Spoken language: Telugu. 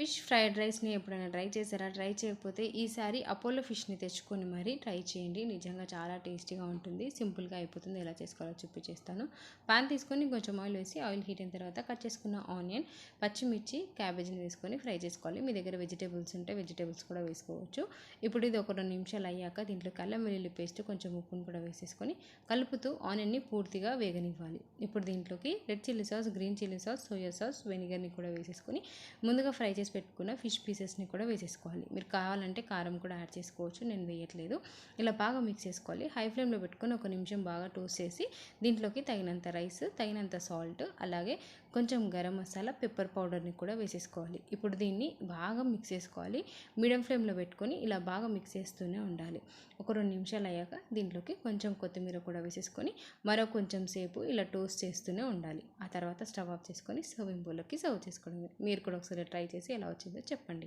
ఫిష్ ఫ్రైడ్ రైస్ని ఎప్పుడైనా ట్రై చేశారా? ట్రై చేయకపోతే ఈసారి అపోలో ఫిష్ని తెచ్చుకొని మరీ ట్రై చేయండి. నిజంగా చాలా టేస్టీగా ఉంటుంది. సింపుల్గా అయిపోతుంది. ఎలా చేసుకోవాలో చూపించేస్తాను. పాన్ తీసుకొని కొంచెం ఆయిల్ వేసి ఆయిల్ హీట్ అయిన తర్వాత కట్ చేసుకున్న ఆనియన్, పచ్చిమిర్చి, క్యాబేజీని వేసుకొని ఫ్రై చేసుకోవాలి. మీ దగ్గర వెజిటేబుల్స్ ఉంటే వెజిటేబుల్స్ కూడా వేసుకోవచ్చు. ఇప్పుడు ఇది ఒక 2 నిమిషాలు అయ్యాక దీంట్లో అల్లం వెల్లుల్లి పేస్ట్, కొంచెం ఉప్పును కూడా వేసేసుకొని కలుపుతూ ఆనియన్ని పూర్తిగా వేగనివ్వాలి. ఇప్పుడు దీంట్లోకి red chilli sauce, green chilli sauce, soya sauce, వెనిగర్ని కూడా వేసేసుకొని ముందుగా ఫ్రై చేసి పెట్టుకున్న ఫిష్ పీసెస్ని కూడా వేసేసుకోవాలి. మీరు కావాలంటే కారం కూడా యాడ్ చేసుకోవచ్చు. నేను వేయట్లేదు. ఇలా బాగా మిక్స్ చేసుకోవాలి. హై ఫ్లేమ్లో పెట్టుకొని 1 నిమిషం బాగా టోస్ట్ చేసి దీంట్లోకి తగినంత రైస్, తగినంత సాల్ట్, అలాగే కొంచెం గరం మసాలా, పెప్పర్ పౌడర్ని కూడా వేసేసుకోవాలి. ఇప్పుడు దీన్ని బాగా మిక్స్ చేసుకోవాలి. మీడియం ఫ్లేమ్లో పెట్టుకొని ఇలా బాగా మిక్స్ చేస్తూనే ఉండాలి. ఒక 2 నిమిషాలు అయ్యాక దీంట్లోకి కొంచెం కొత్తిమీర కూడా వేసేసుకొని మరో కొంచెం సేపు ఇలా టోస్ట్ చేస్తూనే ఉండాలి. ఆ తర్వాత స్టవ్ ఆఫ్ చేసుకొని సర్వింగ్ బౌల్లోకి సర్వ్ చేసుకోవడమే. మీరు కూడా ఒకసారి ట్రై చేసి ఎలా వచ్చిందో చెప్పండి.